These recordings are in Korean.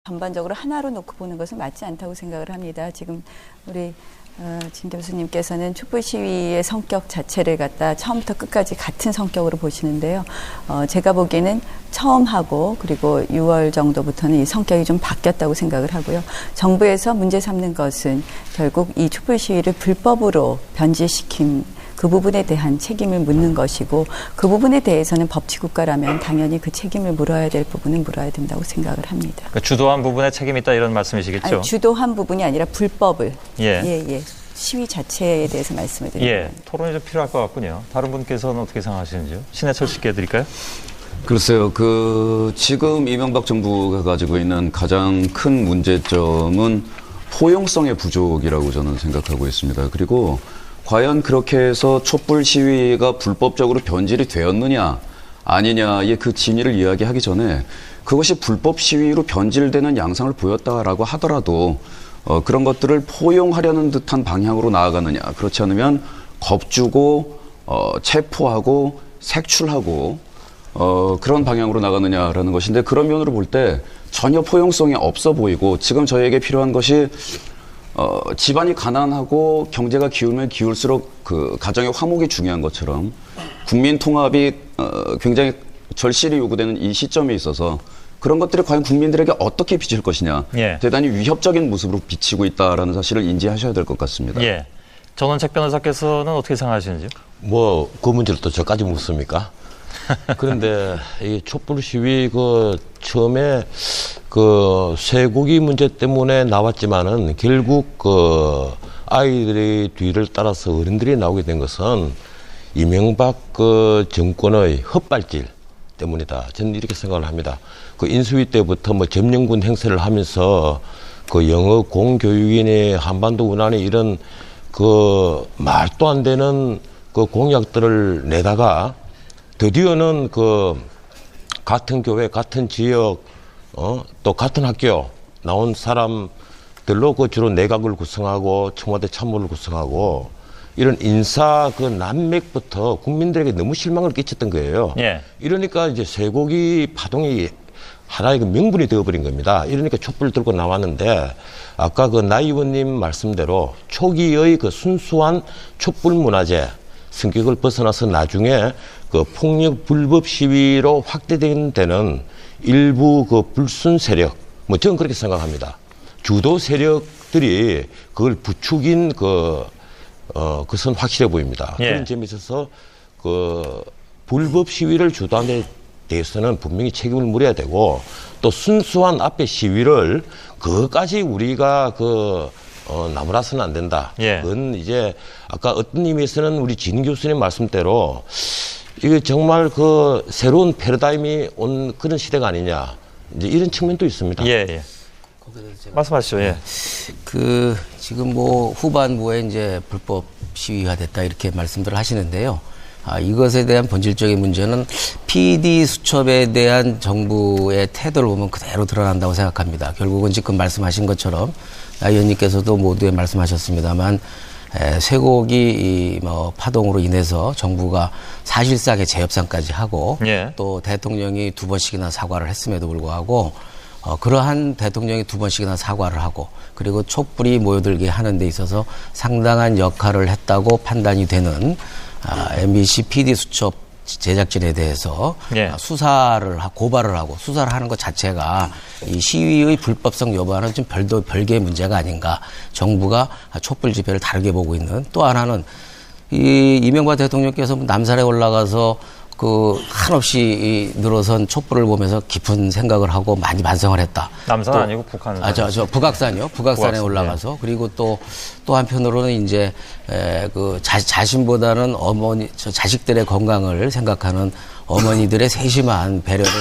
전반적으로 하나로 놓고 보는 것은 맞지 않다고 생각을 합니다. 지금 우리 진 교수님께서는 촛불 시위의 성격 자체를 갖다 처음부터 끝까지 같은 성격으로 보시는데요. 제가 보기에는 처음 하고 그리고 6월 정도부터는 이 성격이 좀 바뀌었다고 생각을 하고요. 정부에서 문제 삼는 것은 결국 이 촛불 시위를 불법으로 변질시킨 그 부분에 대한 책임을 묻는 것이고, 그 부분에 대해서는 법치국가라면 당연히 그 책임을 물어야 될 부분은 물어야 된다고 생각을 합니다. 그러니까 주도한 부분에 책임이 있다 이런 말씀이시겠죠? 아니, 주도한 부분이 아니라 불법을. 시위 자체에 대해서 말씀을 드립니다. 토론이 좀 필요할 것 같군요. 다른 분께서는 어떻게 생각하시는지요? 신해철 씨께 해드릴까요? 글쎄요. 지금 이명박 정부가 가지고 있는 가장 큰 문제점은 포용성의 부족이라고 저는 생각하고 있습니다. 그리고 과연 그렇게 해서 촛불 시위가 불법적으로 변질이 되었느냐 아니냐의 그 진위를 이야기하기 전에 그것이 불법 시위로 변질되는 양상을 보였다라고 하더라도 그런 것들을 포용하려는 듯한 방향으로 나아가느냐, 그렇지 않으면 겁주고 체포하고 색출하고 그런 방향으로 나가느냐라는 것인데, 그런 면으로 볼 때 전혀 포용성이 없어 보이고, 지금 저희에게 필요한 것이 집안이 가난하고 경제가 기울면 기울수록 그 가정의 화목이 중요한 것처럼 국민 통합이 굉장히 절실히 요구되는 이 시점에 있어서 그런 것들이 과연 국민들에게 어떻게 비칠 것이냐, 대단히 위협적인 모습으로 비치고 있다라는 사실을 인지하셔야 될 것 같습니다. 전원책 변호사께서는 어떻게 생각하시는지요? 그 문제를 또 저까지 묻습니까? 그런데 이 촛불 시위 처음에 쇠고기 문제 때문에 나왔지만은 결국 아이들의 뒤를 따라서 어른들이 나오게 된 것은 이명박 정권의 헛발질 때문이다. 저는 이렇게 생각을 합니다. 인수위 때부터 점령군 행세를 하면서 영어 공교육인의 한반도 운한에 이런 말도 안 되는 공약들을 내다가 드디어는 같은 교회, 같은 지역, 또 같은 학교 나온 사람들로 주로 내각을 구성하고 청와대 참모를 구성하고 이런 인사 난맥부터 국민들에게 너무 실망을 끼쳤던 거예요. 이러니까 이제 쇠고기 파동이 하나의 명분이 되어버린 겁니다. 이러니까 촛불 들고 나왔는데, 아까 나 의원님 말씀대로 초기의 순수한 촛불 문화재 성격을 벗어나서 나중에 폭력 불법 시위로 확대된 데는 일부 불순 세력, 저는 그렇게 생각합니다. 주도 세력들이 그걸 부추긴 그것은 확실해 보입니다. 그런 점에 있어서 불법 시위를 주도한 데 대해서는 분명히 책임을 물어야 되고, 또 순수한 앞에 시위를 그것까지 우리가 나무라서는 안 된다. 그건 이제 아까 어떤 의미에서는 우리 진 교수님 말씀대로 이게 정말 새로운 패러다임이 온 그런 시대가 아니냐, 이제 이런 측면도 있습니다. 말씀하시죠. 지금 후반부에 이제 불법 시위가 됐다 이렇게 말씀들을 하시는데요. 이것에 대한 본질적인 문제는 PD 수첩에 대한 정부의 태도를 보면 그대로 드러난다고 생각합니다. 결국은 지금 말씀하신 것처럼 나 의원님께서도 모두에 말씀하셨습니다만, 쇠고기 파동으로 인해서 정부가 사실상의 재협상까지 하고 또 대통령이 2번씩이나 사과를 했음에도 불구하고 그러한 대통령이 2번씩이나 사과를 하고 그리고 촛불이 모여들게 하는 데 있어서 상당한 역할을 했다고 판단이 되는 MBC PD 수첩 제작진에 대해서 고발을 하고 수사를 하는 것 자체가 이 시위의 불법성 여부와는 좀 별개의 문제가 아닌가. 정부가 촛불 집회를 다르게 보고 있는. 또 하나는 이명박 대통령께서 남산에 올라가서 한없이 늘어선 촛불을 보면서 깊은 생각을 하고 많이 반성을 했다. 남산 아니고 북한. 북악산이요. 북악산에 올라가서. 그리고 또 한편으로는 이제, 자신보다는 자식들의 건강을 생각하는 어머니들의 세심한 배려를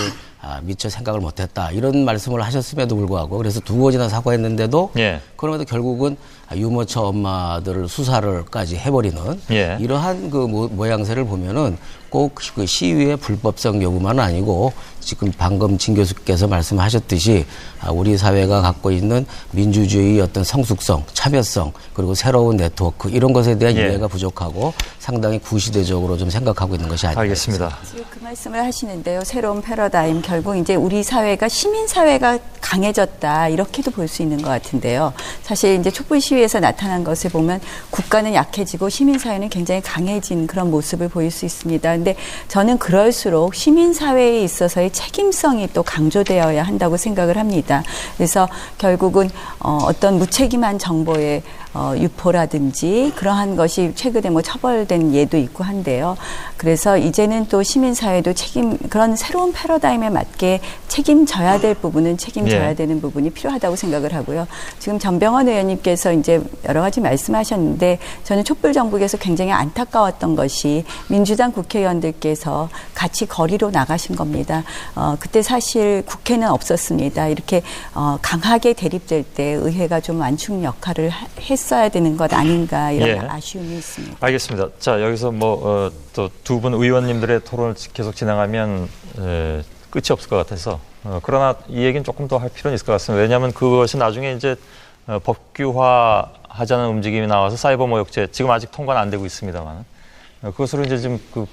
미처 생각을 못했다. 이런 말씀을 하셨음에도 불구하고, 그래서 2번이나 사과했는데도, 그럼에도 결국은 유모차 엄마들을 수사를까지 해버리는 이러한 모양새를 보면은 꼭 시위의 불법성 여부만 아니고 지금 방금 진 교수께서 말씀하셨듯이 우리 사회가 갖고 있는 민주주의 어떤 성숙성, 참여성, 그리고 새로운 네트워크 이런 것에 대한 예. 이해가 부족하고 상당히 구시대적으로 좀 생각하고 있는 것이 아닌가 알겠습니다. 지금 그 말씀을 하시는데요. 새로운 패러다임 결국 이제 우리 사회가 시민 사회가 강해졌다 이렇게도 볼 수 있는 것 같은데요. 사실 이제 촛불 시위에서 나타난 것을 보면 국가는 약해지고 시민 사회는 굉장히 강해진 그런 모습을 보일 수 있습니다. 근데 저는 그럴수록 시민 사회에 있어서의 책임성이 또 강조되어야 한다고 생각을 합니다. 그래서 결국은 어떤 무책임한 정보의 유포라든지 그러한 것이 최근에 뭐 처벌된 예도 있고 한데요. 그래서 이제는 또 시민사회도 그런 새로운 패러다임에 맞게 책임져야 될 부분은 책임져야 예. 되는 부분이 필요하다고 생각을 하고요. 지금 전병헌 의원님께서 이제 여러 가지 말씀하셨는데 저는 촛불 정국에서 굉장히 안타까웠던 것이 민주당 국회의원들께서 같이 거리로 나가신 겁니다. 그때 사실 국회는 없었습니다. 이렇게 강하게 대립될 때 의회가 좀 완충 역할을 했어야 되는 것 아닌가 이런 예. 아쉬움이 있습니다. 알겠습니다. 자, 여기서 또 두 분 의원님들의 토론을 계속 진행하면 끝이 없을 것 같아서 그러나 이 얘기는 조금 더 할 필요는 있을 것 같습니다. 왜냐하면 그것이 나중에 이제 법규화하자는 움직임이 나와서 사이버 모욕죄 지금 아직 통과는 안 되고 있습니다만 그것으로 이제 좀 그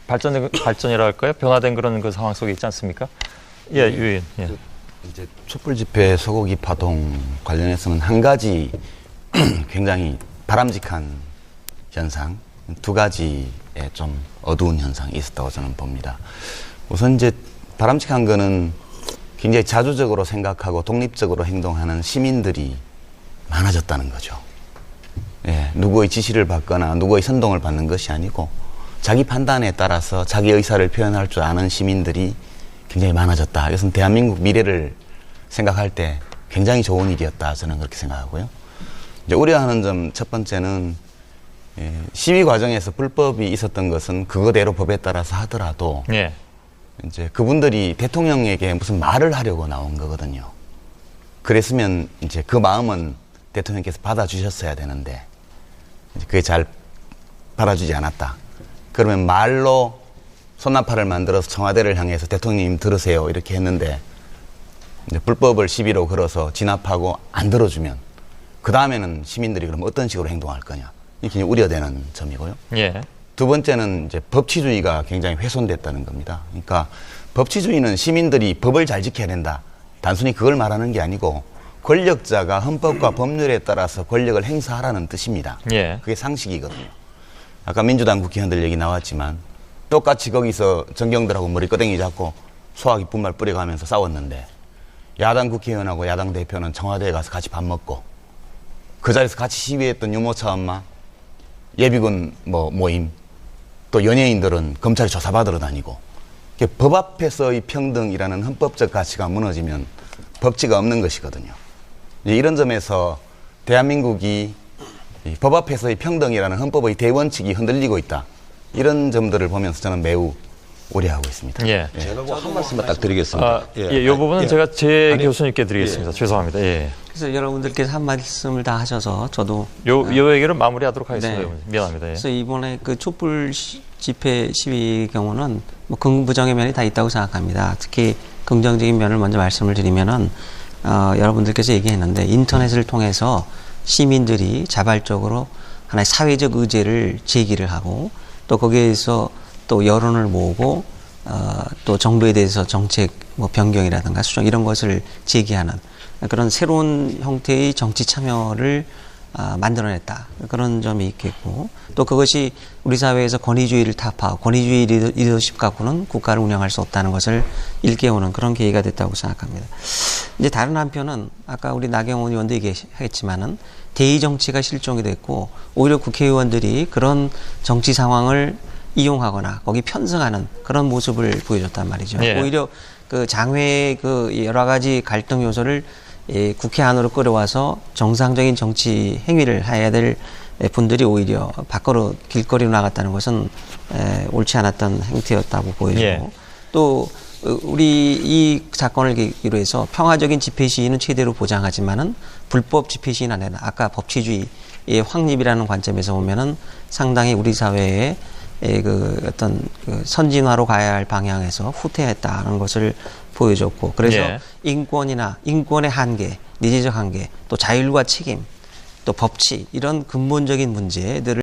발전이라 할까요? 변화된 그런 그 상황 속에 있지 않습니까? 예, 유 의원. 예. 이제 촛불 집회 소고기 파동 관련해서는 한 가지 굉장히 바람직한 현상, 두 가지의 좀 어두운 현상이 있었다고 저는 봅니다. 우선 이제 바람직한 거는 굉장히 자주적으로 생각하고 독립적으로 행동하는 시민들이 많아졌다는 거죠. 예, 누구의 지시를 받거나 누구의 선동을 받는 것이 아니고 자기 판단에 따라서 자기 의사를 표현할 줄 아는 시민들이 굉장히 많아졌다. 이것은 대한민국 미래를 생각할 때 굉장히 좋은 일이었다. 저는 그렇게 생각하고요. 이제 우려하는 점 첫 번째는 시위 과정에서 불법이 있었던 것은 그거대로 법에 따라서 하더라도 예. 이제 그분들이 대통령에게 무슨 말을 하려고 나온 거거든요. 그랬으면 이제 그 마음은 대통령께서 받아주셨어야 되는데 그게 잘 받아주지 않았다. 그러면 말로 손나팔을 만들어서 청와대를 향해서 대통령님 들으세요 이렇게 했는데 이제 불법을 시비로 걸어서 진압하고 안 들어주면 그 다음에는 시민들이 그럼 어떤 식으로 행동할 거냐 이렇게 우려되는 점이고요. 예. 두 번째는 이제 법치주의가 굉장히 훼손됐다는 겁니다. 그러니까 법치주의는 시민들이 법을 잘 지켜야 된다. 단순히 그걸 말하는 게 아니고 권력자가 헌법과 법률에 따라서 권력을 행사하라는 뜻입니다. 예. 그게 상식이거든요. 아까 민주당 국회의원들 얘기 나왔지만 똑같이 거기서 정경들하고 머리끄댕이 잡고 소화기 분말 뿌려가면서 싸웠는데 야당 국회의원하고 야당 대표는 청와대에 가서 같이 밥 먹고 그 자리에서 같이 시위했던 유모차 엄마 예비군 모임 또 연예인들은 검찰에 조사받으러 다니고 법 앞에서의 평등이라는 헌법적 가치가 무너지면 법치가 없는 것이거든요. 이런 점에서 대한민국이 법 앞에서의 평등이라는 헌법의 대원칙이 흔들리고 있다. 이런 점들을 보면서 저는 매우 우려하고 있습니다. 예. 제가 한 말씀만 딱 드리겠습니다. 이 부분은 제가 제 교수님께 드리겠습니다. 죄송합니다. 예. 그래서 여러분들께서 한 말씀을 다 하셔서 저도 요 얘기를 마무리하도록 하겠습니다. 네. 미안합니다. 예. 그래서 이번에 그 촛불 집회 시위 경우는 뭐 긍부정의 면이 다 있다고 생각합니다. 특히 긍정적인 면을 먼저 말씀을 드리면은 여러분들께서 얘기했는데 인터넷을 통해서 시민들이 자발적으로 하나의 사회적 의제를 제기를 하고 또 거기에서 또 여론을 모으고 또 정부에 대해서 정책 뭐 변경이라든가 수정 이런 것을 제기하는 그런 새로운 형태의 정치 참여를 만들어냈다. 그런 점이 있겠고 또 그것이 우리 사회에서 권위주의를 타파하고 권위주의 리더십 갖고는 국가를 운영할 수 없다는 것을 일깨우는 그런 계기가 됐다고 생각합니다. 이제 다른 한편은 아까 우리 나경원 의원도 얘기했지만은 대의 정치가 실종이 됐고 오히려 국회의원들이 그런 정치 상황을 이용하거나 거기 편승하는 그런 모습을 보여줬단 말이죠. 예. 오히려 그 장외의 그 여러 가지 갈등 요소를 국회 안으로 끌어와서 정상적인 정치 행위를 해야 될 분들이 오히려 밖으로 길거리로 나갔다는 것은 옳지 않았던 행태였다고 보여지고 예. 또 우리 이 사건을 계기로 해서 평화적인 집회 시위는 최대로 보장하지만은 불법 집회 시위는 안 된다. 아까 법치주의의 확립이라는 관점에서 보면은 상당히 우리 사회에 그 어떤 그 선진화로 가야 할 방향에서 후퇴했다는 것을 보여줬고, 그래서 예. 인권이나 인권의 한계, 니지적 한계, 또 자율과 책임, 또 법치 이런 근본적인 문제들을